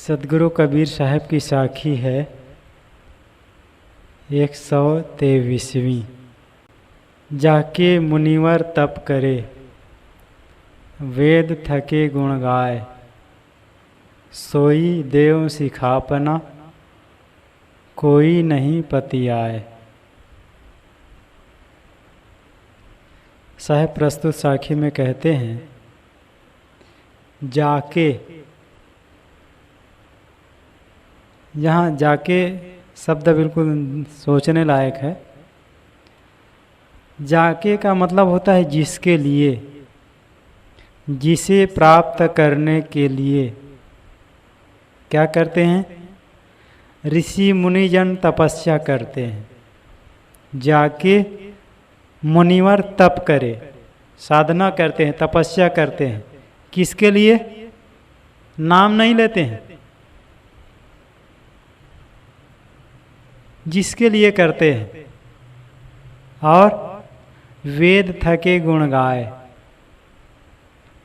सदगुरु कबीर साहब की साखी है 123वीं। जाके मुनिवर तप करे, वेद थके गुण गाय, सोई देव सिखापना, कोई नहीं पति आए। साहब प्रस्तुत साखी में कहते हैं, जाके, यहाँ जाके शब्द बिल्कुल सोचने लायक है। जाके का मतलब होता है जिसके लिए, जिसे प्राप्त करने के लिए क्या करते हैं? ऋषि मुनिजन तपस्या करते हैं। जाके मुनिवर तप करे, साधना करते हैं, तपस्या करते हैं। किसके लिए? नाम नहीं लेते हैं, जिसके लिए करते हैं। और वेद थके गुण गाए,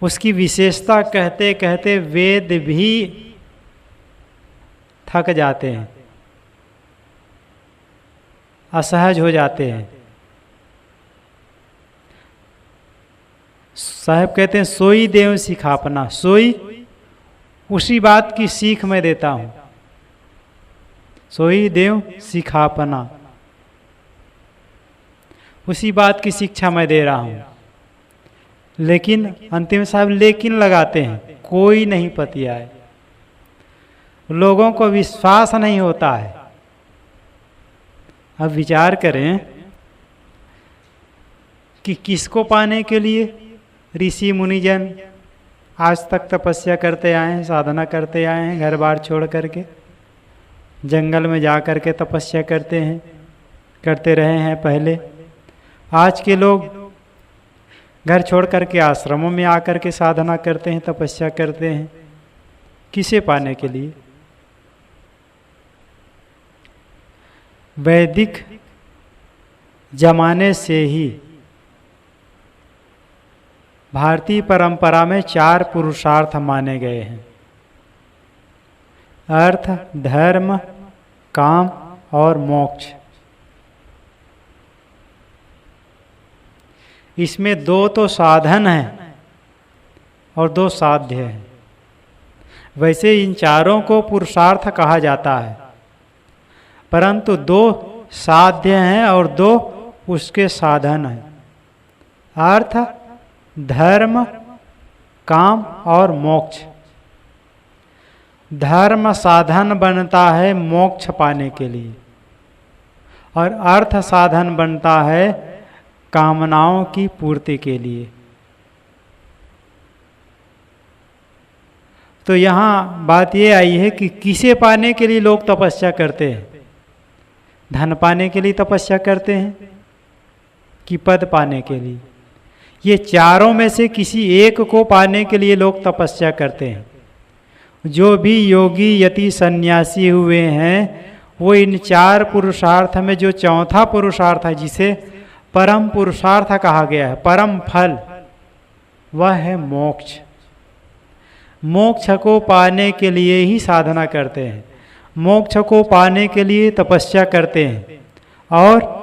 उसकी विशेषता कहते कहते वेद भी थक जाते हैं, असहज हो जाते हैं। साहब कहते हैं, सोई देव सिखापना। सोई, उसी बात की सीख मैं देता हूं। सोई देव सिखापना, उसी बात की शिक्षा मैं दे रहा हूं। लेकिन अंतिम साहब लेकिन लगाते हैं, कोई नहीं पति आए। लोगों को विश्वास नहीं होता है। अब विचार करें कि किसको पाने के लिए ऋषि मुनिजन आज तक तपस्या करते आए हैं, साधना करते आए हैं, घर बार छोड़ करके जंगल में जा कर के तपस्या करते हैं, करते रहे हैं पहले। आज के लोग घर छोड़ करके आश्रमों में आकर के साधना करते हैं, तपस्या करते हैं। किसे पाने के लिए? वैदिक जमाने से ही भारतीय परंपरा में 4 पुरुषार्थ माने गए हैं: अर्थ, धर्म, काम और मोक्ष। इसमें 2 तो साधन हैं और 2 साध्य हैं। वैसे इन चारों को पुरुषार्थ कहा जाता है, परंतु 2 साध्य हैं और 2 उसके साधन हैं: अर्थ, धर्म, काम और मोक्ष। धर्म साधन बनता है मोक्ष पाने के लिए, और अर्थ साधन बनता है कामनाओं की पूर्ति के लिए। तो यहाँ बात ये आई है कि किसे पाने के लिए लोग तपस्या करते हैं? धन पाने के लिए तपस्या करते हैं कि पद पाने के लिए? ये चारों में से किसी एक को पाने के लिए लोग तपस्या करते हैं। जो भी योगी यति सन्यासी हुए हैं, वो इन 4 पुरुषार्थ में जो चौथा पुरुषार्थ है, जिसे परम पुरुषार्थ कहा गया है, परम फल, वह है मोक्ष। मोक्ष को पाने के लिए ही साधना करते हैं, मोक्ष को पाने के लिए तपस्या करते हैं। और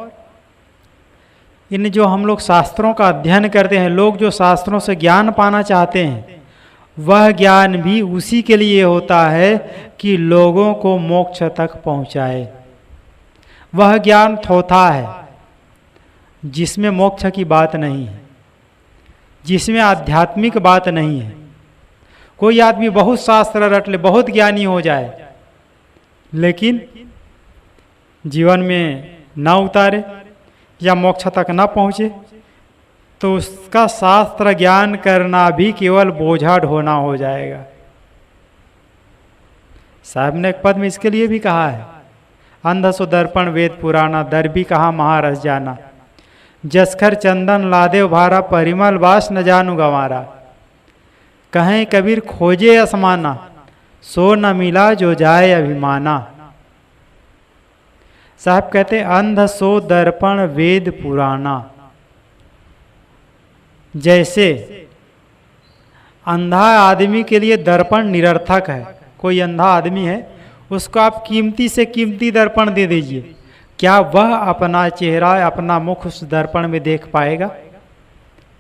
इन जो हम लोग शास्त्रों का अध्ययन करते हैं, लोग जो शास्त्रों से ज्ञान पाना चाहते हैं, वह ज्ञान भी उसी के लिए होता है कि लोगों को मोक्ष तक पहुंचाए। वह ज्ञान थोथा है जिसमें मोक्ष की बात नहीं है, जिसमें आध्यात्मिक बात नहीं है। कोई आदमी बहुत शास्त्र रट ले, बहुत ज्ञानी हो जाए, लेकिन जीवन में ना उतारे या मोक्ष तक ना पहुंचे, तो उसका शास्त्र ज्ञान करना भी केवल बोझा ढोना हो जाएगा। साहब ने एक पद में इसके लिए भी कहा है, अंध सो दर्पण वेद पुराना, दर भी कहा महारस जाना, जसखर चंदन लादेव भारा, परिमल वास न जानू गंवारा। कहें कबीर खोजे असमाना, सो न मिला जो जाए अभिमाना। साहब कहते अंध सो दर्पण वेद पुराना। जैसे अंधा आदमी के लिए दर्पण निरर्थक है, कोई अंधा आदमी है, उसको आप कीमती से कीमती दर्पण दे दीजिए, क्या वह अपना चेहरा, अपना मुख उस दर्पण में देख पाएगा?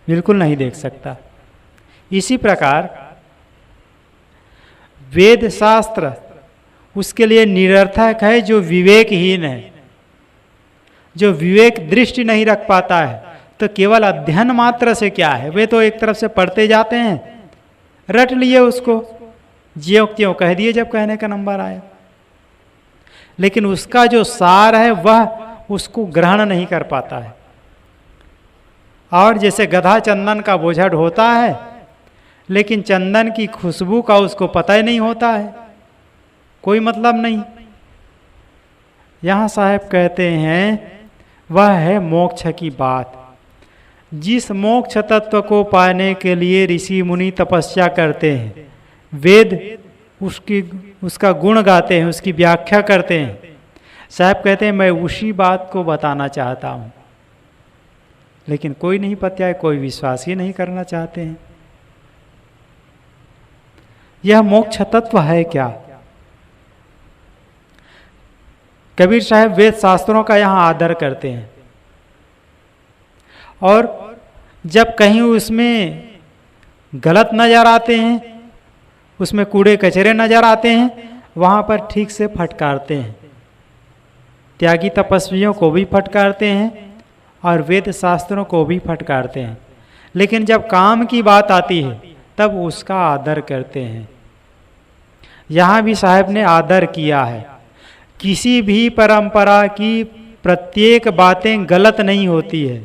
बिल्कुल नहीं देख सकता। इसी प्रकार वेद शास्त्र उसके लिए निरर्थक है जो विवेकहीन है, जो विवेक दृष्टि नहीं रख पाता है। तो केवल अध्ययन मात्र से क्या है, वे तो एक तरफ से पढ़ते जाते हैं, रट लिए उसको, ज्यों त्यों कह दिए जब कहने का नंबर आया, लेकिन उसका जो सार है वह उसको ग्रहण नहीं कर पाता है। और जैसे गधा चंदन का बोझा ढोता है, लेकिन चंदन की खुशबू का उसको पता ही नहीं होता है, कोई मतलब नहीं। यहाँ साहब कहते हैं वह है मोक्ष की बात। जिस मोक्ष तत्व को पाने के लिए ऋषि मुनि तपस्या करते हैं, वेद उसका गुण गाते हैं, उसकी व्याख्या करते हैं, साहब कहते हैं मैं उसी बात को बताना चाहता हूँ, लेकिन कोई नहीं पता है, कोई विश्वास ही नहीं करना चाहते हैं। यह मोक्ष तत्व है क्या? कबीर साहब वेद शास्त्रों का यहाँ आदर करते हैं, और जब कहीं उसमें गलत नजर आते हैं, उसमें कूड़े कचरे नजर आते हैं, वहाँ पर ठीक से फटकारते हैं। त्यागी तपस्वियों को भी फटकारते हैं और वेद शास्त्रों को भी फटकारते हैं, लेकिन जब काम की बात आती है तब उसका आदर करते हैं। यहाँ भी साहब ने आदर किया है। किसी भी परंपरा की प्रत्येक बातें गलत नहीं होती है,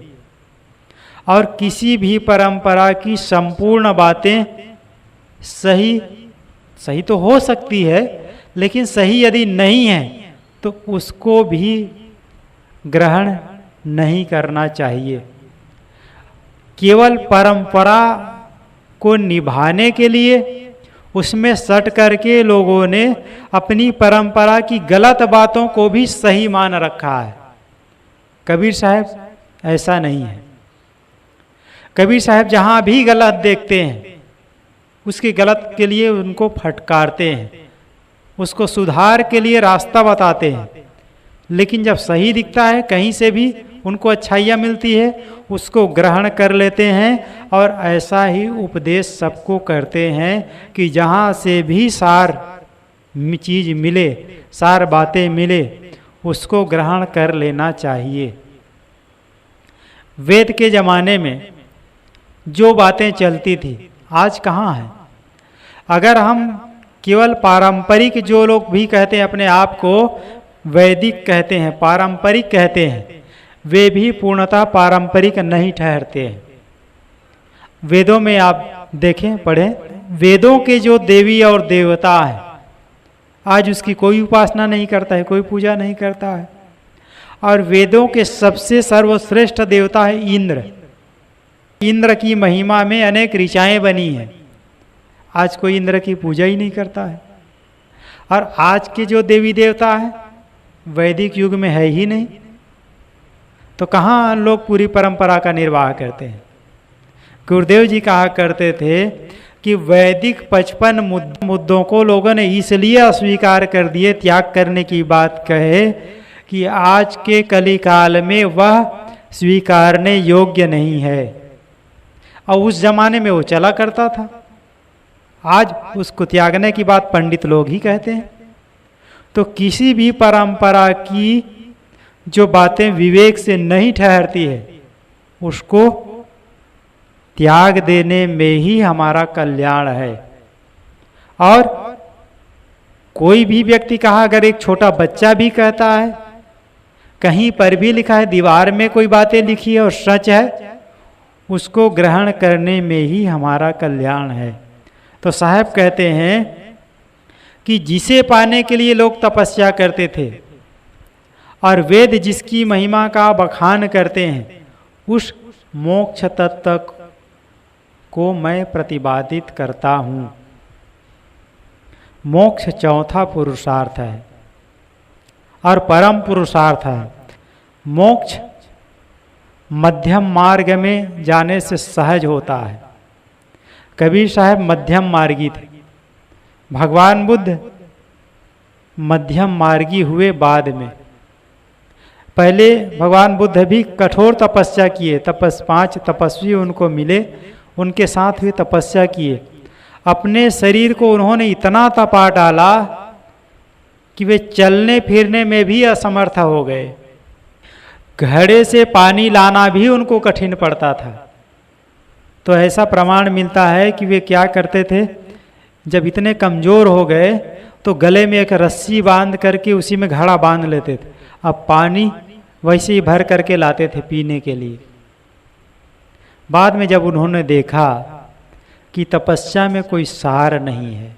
और किसी भी परंपरा की संपूर्ण बातें सही तो हो सकती है, लेकिन सही यदि नहीं है तो उसको भी ग्रहण नहीं करना चाहिए। केवल परंपरा को निभाने के लिए उसमें सट करके लोगों ने अपनी परंपरा की गलत बातों को भी सही मान रखा है। कबीर साहब ऐसा नहीं है। कबीर साहब जहाँ भी गलत देखते हैं उसके गलत के लिए उनको फटकारते हैं, उसको सुधार के लिए रास्ता बताते हैं, लेकिन जब सही दिखता है, कहीं से भी उनको अच्छाइयाँ मिलती है, उसको ग्रहण कर लेते हैं। और ऐसा ही उपदेश सबको करते हैं कि जहाँ से भी सार चीज़ मिले, सार बातें मिले, उसको ग्रहण कर लेना चाहिए। वेद के ज़माने में जो बातें चलती थी आज कहाँ है? अगर हम केवल पारंपरिक, जो लोग भी कहते हैं अपने आप को वैदिक कहते हैं, पारंपरिक कहते हैं, वे भी पूर्णतः पारंपरिक नहीं ठहरते हैं। वेदों में आप देखें, पढ़ें, वेदों के जो देवी और देवता है आज उसकी कोई उपासना नहीं करता है, कोई पूजा नहीं करता है। और वेदों के सबसे सर्वश्रेष्ठ देवता है इंद्र। इंद्र की महिमा में अनेक ऋचाएं बनी हैं, आज कोई इंद्र की पूजा ही नहीं करता है। और आज के जो देवी देवता हैं वैदिक युग में है ही नहीं, तो कहाँ लोग पूरी परंपरा का निर्वाह करते हैं? गुरुदेव जी कहा करते थे कि वैदिक 55 मुद्दों को लोगों ने इसलिए अस्वीकार कर दिए, त्याग करने की बात कहे, कि आज के कलिकाल में वह स्वीकारने योग्य नहीं है। और उस जमाने में वो चला करता था, आज उसको त्यागने की बात पंडित लोग ही कहते हैं। तो किसी भी परंपरा की जो बातें विवेक से नहीं ठहरती है, उसको त्याग देने में ही हमारा कल्याण है। और कोई भी व्यक्ति कहा, अगर एक छोटा बच्चा भी कहता है, कहीं पर भी लिखा है, दीवार में कोई बातें लिखी है और सच है, उसको ग्रहण करने में ही हमारा कल्याण है। तो साहब कहते हैं कि जिसे पाने के लिए लोग तपस्या करते थे और वेद जिसकी महिमा का बखान करते हैं, उस मोक्ष तत्व को मैं प्रतिपादित करता हूँ। मोक्ष चौथा पुरुषार्थ है और परम पुरुषार्थ है। मोक्ष मध्यम मार्ग में जाने से सहज होता है। कबीर साहब मध्यम मार्गी थे, भगवान बुद्ध मध्यम मार्गी हुए बाद में। पहले भगवान बुद्ध भी कठोर तपस्या किए, 5 तपस्वी उनको मिले, उनके साथ हुए तपस्या किए। अपने शरीर को उन्होंने इतना तपा डाला कि वे चलने फिरने में भी असमर्थ हो गए। घड़े से पानी लाना भी उनको कठिन पड़ता था। तो ऐसा प्रमाण मिलता है कि वे क्या करते थे, जब इतने कमज़ोर हो गए तो गले में एक रस्सी बांध करके उसी में घड़ा बांध लेते थे। अब पानी वैसे ही भर करके लाते थे पीने के लिए। बाद में जब उन्होंने देखा कि तपस्या में कोई सार नहीं है,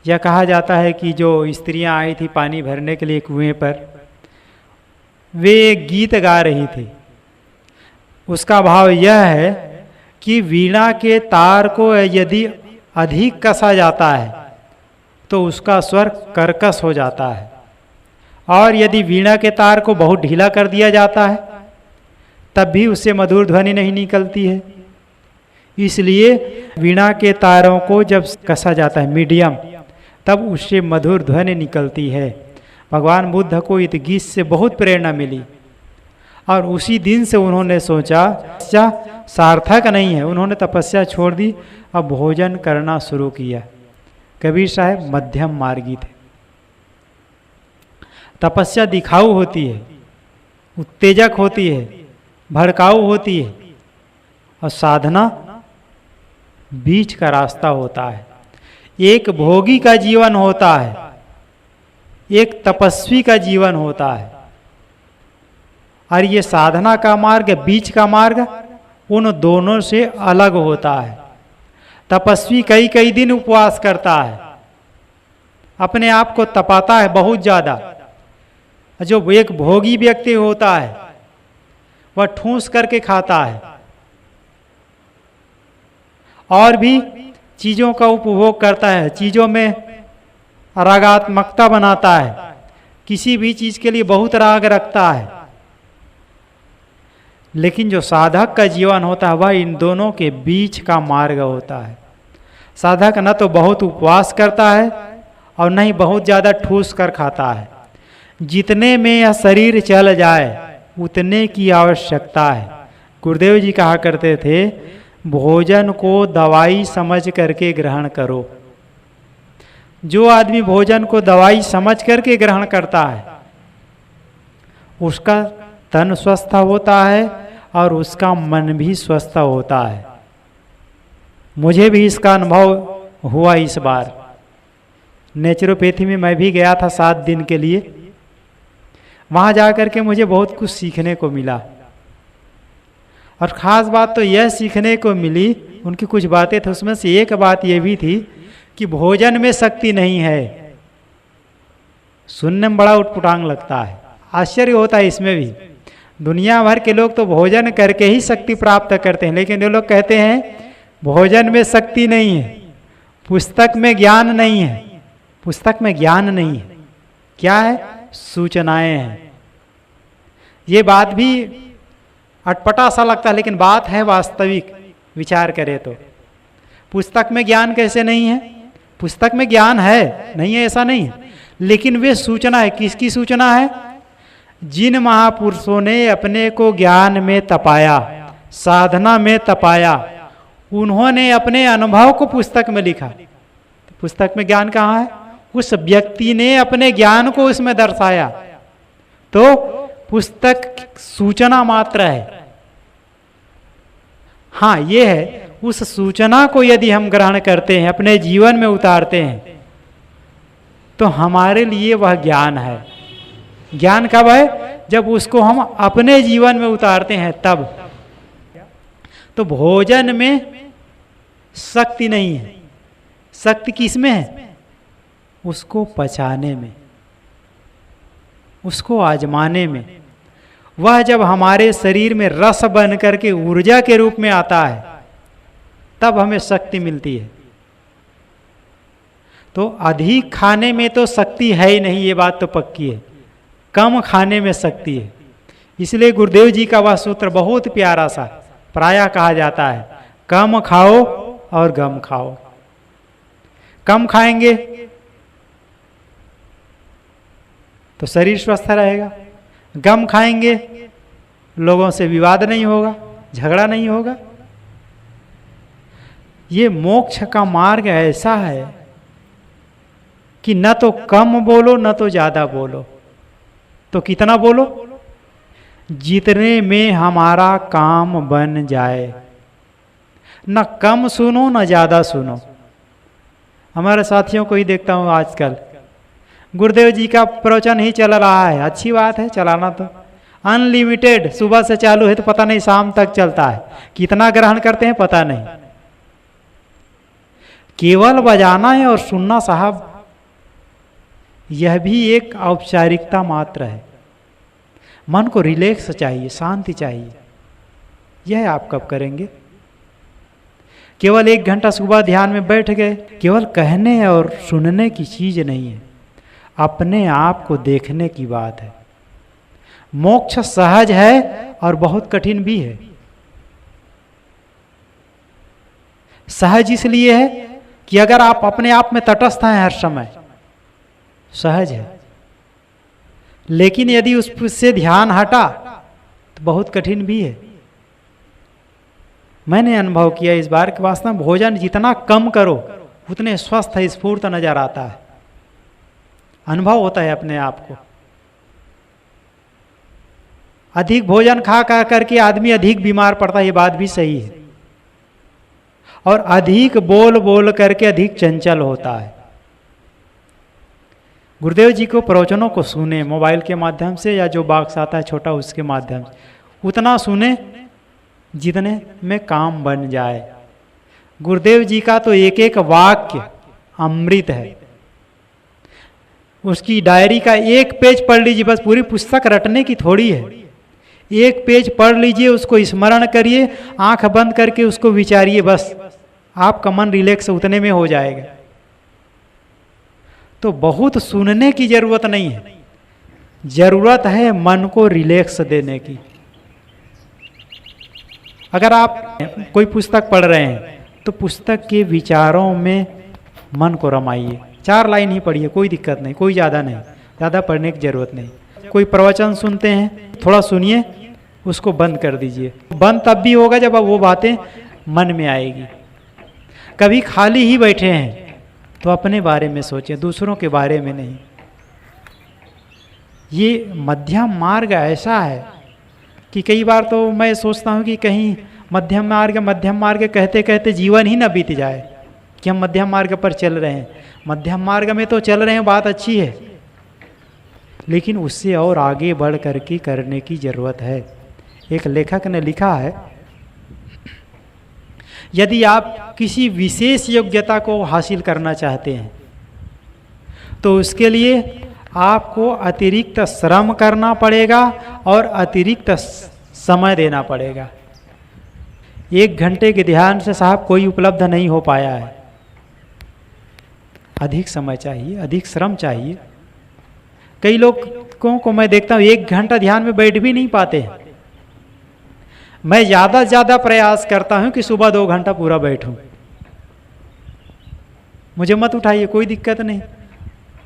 यह कहा जाता है कि जो स्त्रियां आई थी पानी भरने के लिए कुएं पर, वे एक गीत गा रही थी। उसका भाव यह है कि वीणा के तार को यदि अधिक कसा जाता है तो उसका स्वर कर्कश हो जाता है, और यदि वीणा के तार को बहुत ढीला कर दिया जाता है तब भी उससे मधुर ध्वनि नहीं निकलती है। इसलिए वीणा के तारों को जब कसा जाता है मीडियम, तब उससे मधुर ध्वनि निकलती है। भगवान बुद्ध को इस गीत से बहुत प्रेरणा मिली और उसी दिन से उन्होंने सोचा तपस्या सार्थक नहीं है, उन्होंने तपस्या छोड़ दी, अब भोजन करना शुरू किया। कबीर साहब मध्यम मार्गी थे। तपस्या दिखाऊ होती है, उत्तेजक होती है, भड़काऊ होती है, और साधना बीच का रास्ता होता है। एक भोगी का जीवन होता है, एक तपस्वी का जीवन होता है, और ये साधना का मार्ग, बीच का मार्ग उन दोनों से अलग होता है। तपस्वी कई कई दिन उपवास करता है, अपने आप को तपाता है बहुत ज़्यादा। जो एक भोगी व्यक्ति होता है वह ठूस करके खाता है और भी चीज़ों का उपभोग करता है, चीज़ों में रागात्मकता बनाता है, किसी भी चीज़ के लिए बहुत राग रखता है। लेकिन जो साधक का जीवन होता है वह इन दोनों के बीच का मार्ग होता है। साधक न तो बहुत उपवास करता है और न ही बहुत ज़्यादा ठूस कर खाता है। जितने में यह शरीर चल जाए उतने की आवश्यकता है। गुरुदेव जी कहा करते थे, भोजन को दवाई समझ करके ग्रहण करो। जो आदमी भोजन को दवाई समझ करके ग्रहण करता है उसका तन स्वस्थ होता है और उसका मन भी स्वस्थ होता है। मुझे भी इसका अनुभव हुआ। इस बार नेचुरोपैथी में मैं भी गया था 7 दिन के लिए। वहाँ जा कर के मुझे बहुत कुछ सीखने को मिला, और ख़ास बात तो यह सीखने को मिली, उनकी कुछ बातें थी, उसमें से एक बात यह भी थी कि भोजन में शक्ति नहीं है। सुनने में बड़ा उटपटांग लगता है, आश्चर्य होता है इसमें भी। दुनिया भर के लोग तो भोजन करके ही शक्ति प्राप्त करते हैं, लेकिन ये लोग कहते हैं भोजन में शक्ति नहीं है, पुस्तक में ज्ञान नहीं है। पुस्तक में ज्ञान नहीं है, क्या है? सूचनाएं हैं। ये बात भी अटपटा सा लगता है, लेकिन बात है वास्तविक। विचार करें तो पुस्तक में ज्ञान कैसे नहीं है? पुस्तक में ज्ञान है, नहीं है ऐसा नहीं है, लेकिन वे सूचना है। किसकी सूचना है? जिन महापुरुषों ने अपने को ज्ञान में तपाया, साधना में तपाया, उन्होंने अपने अनुभव को पुस्तक में लिखा। तो पुस्तक में ज्ञान कहाँ है? उस व्यक्ति ने अपने ज्ञान को उसमें दर्शाया। तो पुस्तक सूचना मात्र है। हाँ, ये है, उस सूचना को यदि हम ग्रहण करते हैं, अपने जीवन में उतारते हैं, तो हमारे लिए वह ज्ञान है। ज्ञान कब है? जब उसको हम अपने जीवन में उतारते हैं तब। तो भोजन में शक्ति नहीं है। शक्ति किसमें है? उसको पचाने में, उसको आजमाने में। वह जब हमारे शरीर में रस बन करके ऊर्जा के रूप में आता है तब हमें शक्ति मिलती है। तो अधिक खाने में तो शक्ति है ही नहीं, ये बात तो पक्की है। कम खाने में शक्ति है। इसलिए गुरुदेव जी का वह सूत्र बहुत प्यारा सा प्रायः कहा जाता है, कम खाओ और गम खाओ। कम खाएंगे तो शरीर स्वस्थ रहेगा, कम खाएंगे लोगों से विवाद नहीं होगा, झगड़ा नहीं होगा। ये मोक्ष का मार्ग ऐसा है कि न तो कम बोलो न तो ज्यादा बोलो, तो कितना बोलो, जितने में हमारा काम बन जाए। न कम सुनो न ज्यादा सुनो। हमारे साथियों को ही देखता हूं आजकल, गुरुदेव जी का प्रवचन ही चल रहा है, अच्छी बात है चलाना, तो अनलिमिटेड सुबह से चालू है तो पता नहीं शाम तक चलता है, कितना ग्रहण करते हैं पता नहीं। केवल बजाना है और सुनना साहब, यह भी एक औपचारिकता मात्र है। मन को रिलैक्स चाहिए, शांति चाहिए। यह आप कब करेंगे? केवल 1 घंटा सुबह ध्यान में बैठ गए, केवल कहने और सुनने की चीज नहीं है, अपने आप को देखने की बात है। मोक्ष सहज है और बहुत कठिन भी है। सहज इसलिए है कि अगर आप अपने आप में तटस्थ हैं हर समय, सहज है। लेकिन यदि उससे ध्यान हटा तो बहुत कठिन भी है। मैंने अनुभव किया इस बार कि वास्तव में भोजन जितना कम करो उतने स्वस्थ स्फूर्त नजर आता है, अनुभव होता है अपने आप को। अधिक भोजन खा करके आदमी अधिक बीमार पड़ता है, ये बात भी सही है। और अधिक बोल बोल करके अधिक चंचल होता है। गुरुदेव जी को प्रवचनों को सुने, मोबाइल के माध्यम से या जो बॉक्स आता है छोटा उसके माध्यम से, उतना सुने जितने में काम बन जाए। गुरुदेव जी का तो एक एक वाक्य अमृत है। उसकी डायरी का 1 पेज पढ़ लीजिए, बस पूरी पुस्तक रटने की थोड़ी है। 1 पेज पढ़ लीजिए, उसको स्मरण करिए, आंख बंद करके उसको विचारिए, बस आपका मन रिलैक्स उतने में हो जाएगा। तो बहुत सुनने की जरूरत नहीं है, जरूरत है मन को रिलैक्स देने की। अगर आप कोई पुस्तक पढ़ रहे हैं तो पुस्तक के विचारों में मन को रमाइए। 4 लाइन ही पढ़िए, कोई दिक्कत नहीं, कोई ज़्यादा नहीं, ज़्यादा पढ़ने की जरूरत नहीं। कोई प्रवचन सुनते हैं, थोड़ा सुनिए, उसको बंद कर दीजिए। बंद तब भी होगा जब अब वो बातें मन में आएगी। कभी खाली ही बैठे हैं तो अपने बारे में सोचें, दूसरों के बारे में नहीं। ये मध्यम मार्ग ऐसा है कि कई बार तो मैं सोचता हूँ कि कहीं मध्यम मार्ग कहते कहते जीवन ही ना बीत जाए कि हम मध्यम मार्ग पर चल रहे हैं। मध्यम मार्ग में तो चल रहे हैं, बात अच्छी है, लेकिन उससे और आगे बढ़ करके करने की जरूरत है। एक लेखक ने लिखा है, यदि आप किसी विशेष योग्यता को हासिल करना चाहते हैं तो उसके लिए आपको अतिरिक्त श्रम करना पड़ेगा और अतिरिक्त समय देना पड़ेगा। 1 घंटे के ध्यान से साहब कोई उपलब्ध नहीं हो पाया है। अधिक समय चाहिए, अधिक श्रम चाहिए। कई लोगों को मैं देखता हूँ 1 घंटा ध्यान में बैठ भी नहीं पाते। मैं ज़्यादा से ज़्यादा प्रयास करता हूँ कि सुबह 2 घंटा पूरा बैठूं। मुझे मत उठाइए, कोई दिक्कत नहीं।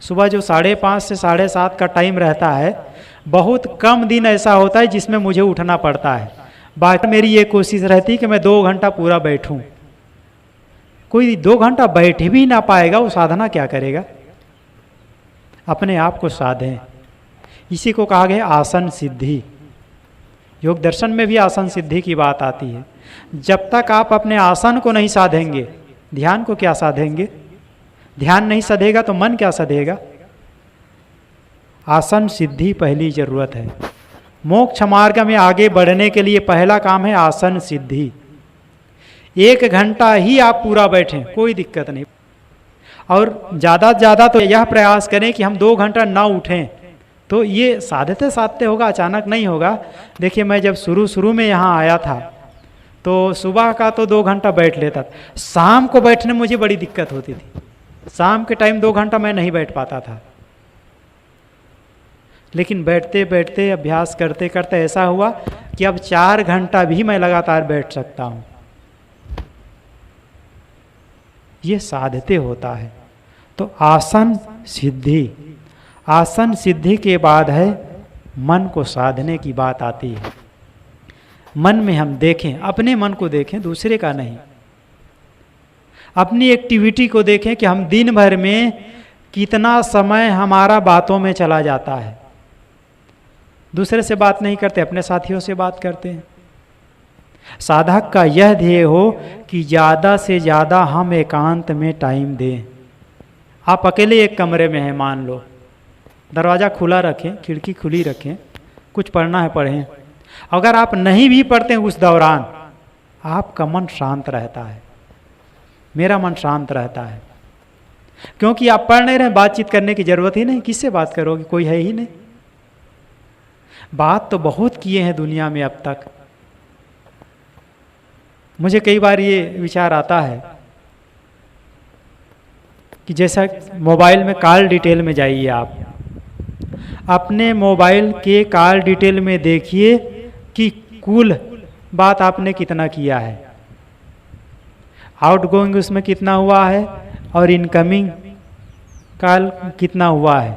सुबह जो 5:30 से 7:30 का टाइम रहता है, बहुत कम दिन ऐसा होता है जिसमें मुझे उठना पड़ता है। बाकी मेरी ये कोशिश रहती है कि मैं 2 घंटा पूरा बैठूं। कोई 2 घंटा बैठ भी ना पाएगा, वो साधना क्या करेगा? अपने आप को साधें। इसी को कहा गया आसन सिद्धि। योग दर्शन में भी आसन सिद्धि की बात आती है। जब तक आप अपने आसन को नहीं साधेंगे, ध्यान को क्या साधेंगे? ध्यान नहीं साधेगा तो मन क्या साधेगा? आसन सिद्धि पहली जरूरत है। मोक्ष मार्ग में आगे बढ़ने के लिए पहला काम है आसन सिद्धि। 1 घंटा ही आप पूरा बैठें, कोई दिक्कत नहीं। और ज़्यादा से ज़्यादा तो यह प्रयास करें कि हम 2 घंटा ना उठें। तो ये साधते साधते होगा, अचानक नहीं होगा। देखिए, मैं जब शुरू में यहाँ आया था तो सुबह का तो 2 घंटा बैठ लेता था। शाम को बैठने में मुझे बड़ी दिक्कत होती थी। शाम के टाइम 2 घंटा मैं नहीं बैठ पाता था। लेकिन बैठते बैठते अभ्यास करते करते ऐसा हुआ कि अब 4 घंटा भी मैं लगातार बैठ सकता हूँ। ये साधते होता है। तो आसन सिद्धि, आसन सिद्धि के बाद है मन को साधने की बात आती है। मन में हम देखें, अपने मन को देखें, दूसरे का नहीं। अपनी एक्टिविटी को देखें कि हम दिन भर में कितना समय हमारा बातों में चला जाता है। दूसरे से बात नहीं करते, अपने साथियों से बात करते हैं। साधक का यह ध्येय हो कि ज़्यादा से ज़्यादा हम एकांत में टाइम दें। आप अकेले एक कमरे में हैं, मान लो, दरवाज़ा खुला रखें, खिड़की खुली रखें, कुछ पढ़ना है पढ़ें। अगर आप नहीं भी पढ़ते हैं उस दौरान, आपका मन शांत रहता है, मेरा मन शांत रहता है, क्योंकि आप पढ़ नहीं रहे, बातचीत करने की जरूरत ही नहीं। किससे बात करोगे, कोई है ही नहीं। बात तो बहुत किए हैं दुनिया में अब तक। मुझे कई बार ये विचार आता है कि जैसा मोबाइल में कॉल डिटेल में जाइए, आप अपने मोबाइल के कॉल डिटेल में देखिए कि कुल बात आपने कितना किया है, आउटगोइंग उसमें कितना हुआ है और इनकमिंग कॉल कितना हुआ है।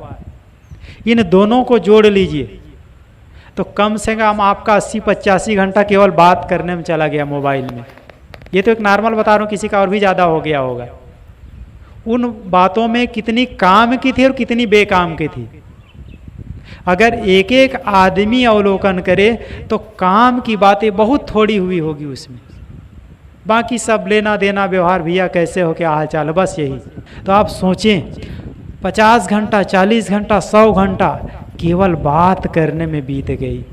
इन दोनों को जोड़ लीजिए तो कम से कम आपका 80-85 घंटा केवल बात करने में चला गया मोबाइल में। ये तो एक नॉर्मल बता रहा हूँ, किसी का और भी ज़्यादा हो गया होगा। उन बातों में कितनी काम की थी और कितनी बेकाम की थी। अगर एक एक आदमी अवलोकन करे तो काम की बातें बहुत थोड़ी हुई होगी उसमें, बाकी सब लेना देना, व्यवहार, भैया कैसे हो, क्या हाल चाल, बस यही। तो आप सोचें 50 घंटा, 40 घंटा, 100 घंटा केवल बात करने में बीत गई।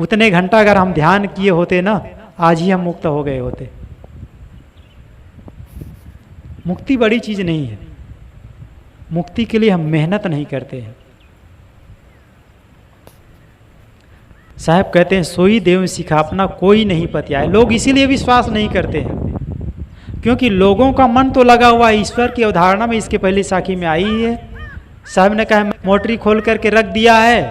उतने घंटा अगर हम ध्यान किए होते ना, आज ही हम मुक्त हो गए होते। मुक्ति बड़ी चीज नहीं है, मुक्ति के लिए हम मेहनत नहीं करते हैं। साहब कहते हैं सोई देव सिखापना कोई नहीं पतियाए। लोग इसीलिए विश्वास नहीं करते हैं क्योंकि लोगों का मन तो लगा हुआ है ईश्वर की अवधारणा में। इसके पहली साखी में आई ही है, साहब ने कहा मोटरी खोल करके रख दिया है,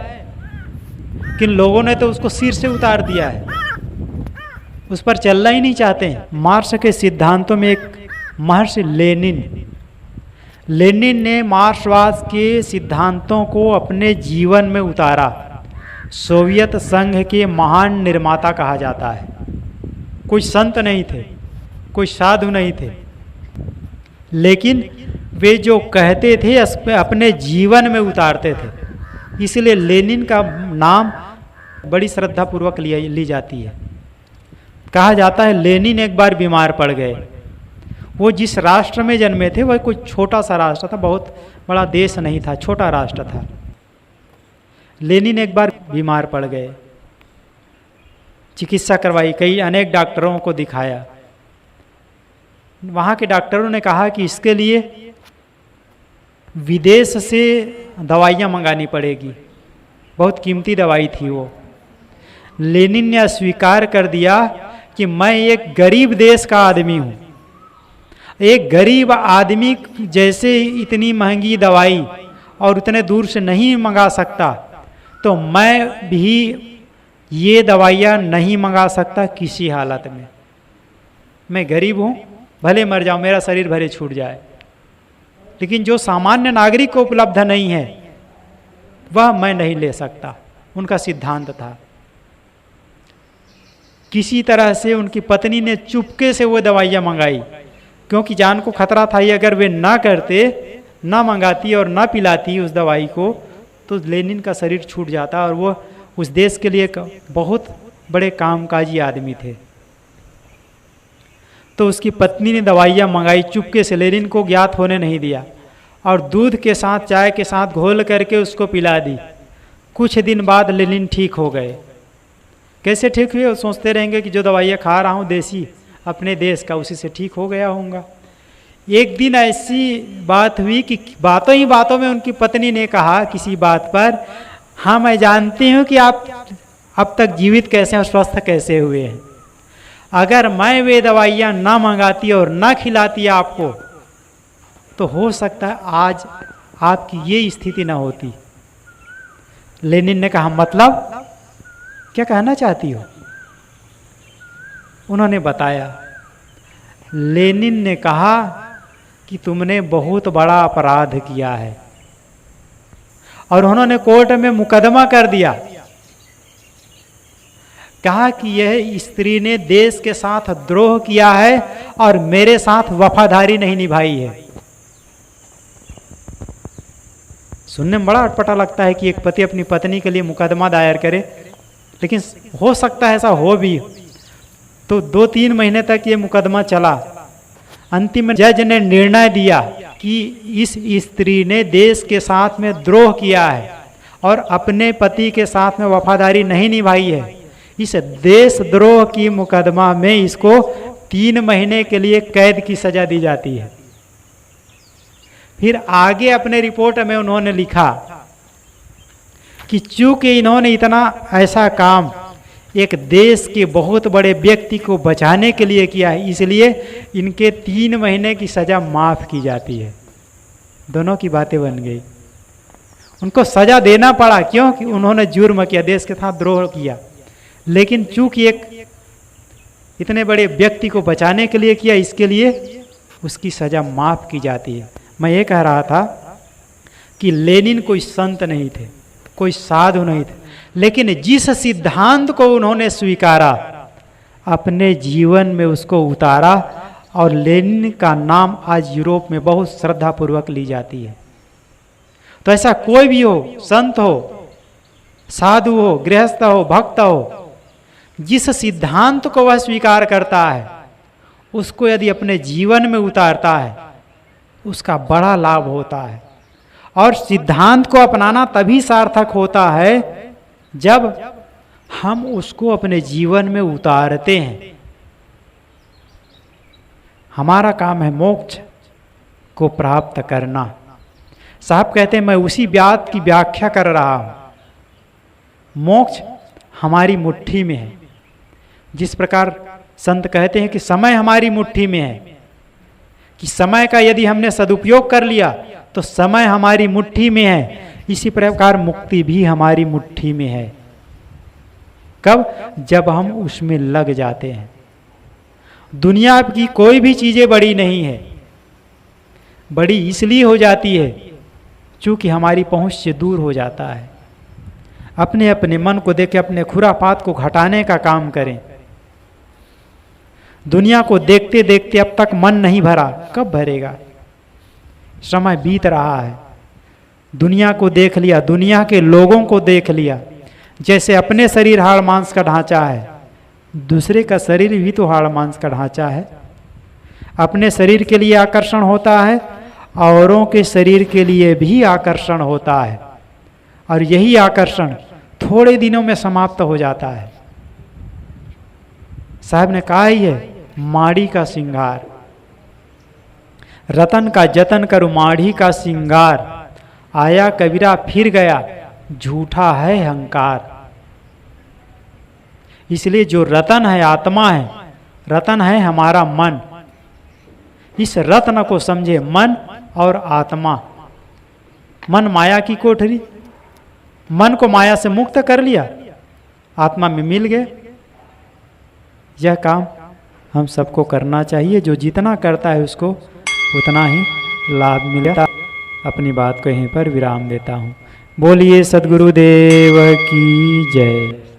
कि लोगों ने तो उसको सिर से उतार दिया है, उस पर चलना ही नहीं चाहते हैं। मार्क्स के सिद्धांतों में एक महर्षि लेनिन ने मार्क्सवाद के सिद्धांतों को अपने जीवन में उतारा। सोवियत संघ के महान निर्माता कहा जाता है। कोई संत नहीं थे, कोई साधु नहीं थे, लेकिन वे जो कहते थे अपने जीवन में उतारते थे। इसलिए लेनिन का नाम बड़ी श्रद्धा पूर्वक ली जाती है। कहा जाता है लेनिन एक बार बीमार पड़ गए। वो जिस राष्ट्र में जन्मे थे वह कोई छोटा सा राष्ट्र था, बहुत बड़ा देश नहीं था, छोटा राष्ट्र था। लेनिन एक बार बीमार पड़ गए, चिकित्सा करवाई, कई अनेक डॉक्टरों को दिखाया। वहाँ के डॉक्टरों ने कहा कि इसके लिए विदेश से दवाइयाँ मंगानी पड़ेगी, बहुत कीमती दवाई थी वो। लेनिन ने स्वीकार कर दिया कि मैं एक गरीब देश का आदमी हूँ, एक गरीब आदमी जैसे इतनी महंगी दवाई और उतने दूर से नहीं मंगा सकता, तो मैं भी ये दवाइयाँ नहीं मंगा सकता किसी हालत में। मैं गरीब हूँ, भले मर जाऊँ, मेरा शरीर भले छूट जाए, लेकिन जो सामान्य नागरिक को उपलब्ध नहीं है वह मैं नहीं ले सकता। उनका सिद्धांत था। किसी तरह से उनकी पत्नी ने चुपके से वो दवाइयाँ मंगाई, क्योंकि जान को खतरा था। ये अगर वे ना करते, ना मंगाती और ना पिलाती उस दवाई को, तो लेनिन का शरीर छूट जाता और वो उस देश के लिए एक बहुत बड़े कामकाजी आदमी थे। तो उसकी पत्नी ने दवाइयाँ मंगाई चुपके से, लेनिन को ज्ञात होने नहीं दिया, और दूध के साथ, चाय के साथ घोल करके उसको पिला दी। कुछ दिन बाद लेनिन ठीक हो गए। कैसे ठीक हुए? वो सोचते रहेंगे कि जो दवाइयाँ खा रहा हूँ देसी, अपने देश का, उसी से ठीक हो गया होऊंगा। एक दिन ऐसी बात हुई कि बातों ही बातों में उनकी पत्नी ने कहा किसी बात पर, हाँ मैं जानती हूँ कि आप अब तक जीवित कैसे और स्वस्थ कैसे हुए हैं। अगर मैं वे दवाइयाँ ना मंगाती और ना खिलाती आपको, तो हो सकता है आज आपकी ये स्थिति ना होती। लेनिन ने कहा मतलब क्या कहना चाहती हो? उन्होंने बताया। लेनिन ने कहा कि तुमने बहुत बड़ा अपराध किया है, और उन्होंने कोर्ट में मुकदमा कर दिया। कहा कि यह स्त्री ने देश के साथ द्रोह किया है और मेरे साथ वफादारी नहीं निभाई है। सुनने में बड़ा अटपटा लगता है कि एक पति अपनी पत्नी के लिए मुकदमा दायर करे, लेकिन हो सकता है ऐसा हो भी। तो 2-3 महीने तक ये मुकदमा चला। अंतिम में जज ने निर्णय दिया कि इस स्त्री ने देश के साथ में द्रोह किया है और अपने पति के साथ में वफादारी नहीं निभाई है। इस देशद्रोह की मुकदमा में इसको 3 महीने के लिए कैद की सजा दी जाती है। फिर आगे अपने रिपोर्ट में उन्होंने लिखा कि चूंकि इन्होंने इतना ऐसा काम एक देश के बहुत बड़े व्यक्ति को बचाने के लिए किया है, इसलिए इनके 3 महीने की सजा माफ की जाती है। दोनों की बातें बन गई। उनको सजा देना पड़ा, क्योंकि उन्होंने जुर्म किया, देश के साथ द्रोह किया, लेकिन चूंकि एक इतने बड़े व्यक्ति को बचाने के लिए किया, इसके लिए उसकी सजा माफ की जाती है। मैं ये कह रहा था कि लेनिन कोई संत नहीं थे, कोई साधु नहीं थे, लेकिन जिस सिद्धांत को उन्होंने स्वीकारा, अपने जीवन में उसको उतारा, और लेनिन का नाम आज यूरोप में बहुत श्रद्धापूर्वक ली जाती है। तो ऐसा कोई भी हो, संत हो, साधु हो, गृहस्थ हो, भक्त हो, जिस सिद्धांत को वह स्वीकार करता है, उसको यदि अपने जीवन में उतारता है, उसका बड़ा लाभ होता है। और सिद्धांत को अपनाना तभी सार्थक होता है जब हम उसको अपने जीवन में उतारते हैं। हमारा काम है मोक्ष को प्राप्त करना। साहब कहते हैं, मैं उसी बात की व्याख्या कर रहा हूं। मोक्ष हमारी मुट्ठी में है। जिस प्रकार संत कहते हैं कि समय हमारी मुट्ठी में है, कि समय का यदि हमने सदुपयोग कर लिया तो समय हमारी मुट्ठी में है, इसी प्रकार मुक्ति भी हमारी मुट्ठी में है। कब? जब हम उसमें लग जाते हैं। दुनिया की कोई भी चीजें बड़ी नहीं है, बड़ी इसलिए हो जाती है चूंकि हमारी पहुंच से दूर हो जाता है। अपने अपने मन को देख के अपने खुरापात को घटाने का काम करें। दुनिया को देखते देखते अब तक मन नहीं भरा, कब भरेगा? समय बीत रहा है। दुनिया को देख लिया, दुनिया के लोगों को देख लिया। जैसे अपने शरीर हाड़ मांस का ढांचा है, दूसरे का शरीर भी तो हाड़ मांस का ढांचा है। अपने शरीर के लिए आकर्षण होता है, औरों के शरीर के लिए भी आकर्षण होता है, और यही आकर्षण थोड़े दिनों में समाप्त हो जाता है। साहब ने कहा ही है, माड़ी का सिंगार, रतन का जतन करो माढ़ी का सिंगार, आया कबीरा फिर गया झूठा है अहंकार। इसलिए जो रतन है आत्मा है, रतन है हमारा मन। इस रत्न को समझे, मन और आत्मा। मन माया की कोठरी, मन को माया से मुक्त कर लिया, आत्मा में मिल गए। यह काम हम सबको करना चाहिए। जो जितना करता है उसको उतना ही लाभ मिलेगा। अपनी बात को यहीं पर विराम देता हूँ। बोलिए सद्गुरुदेव की जय।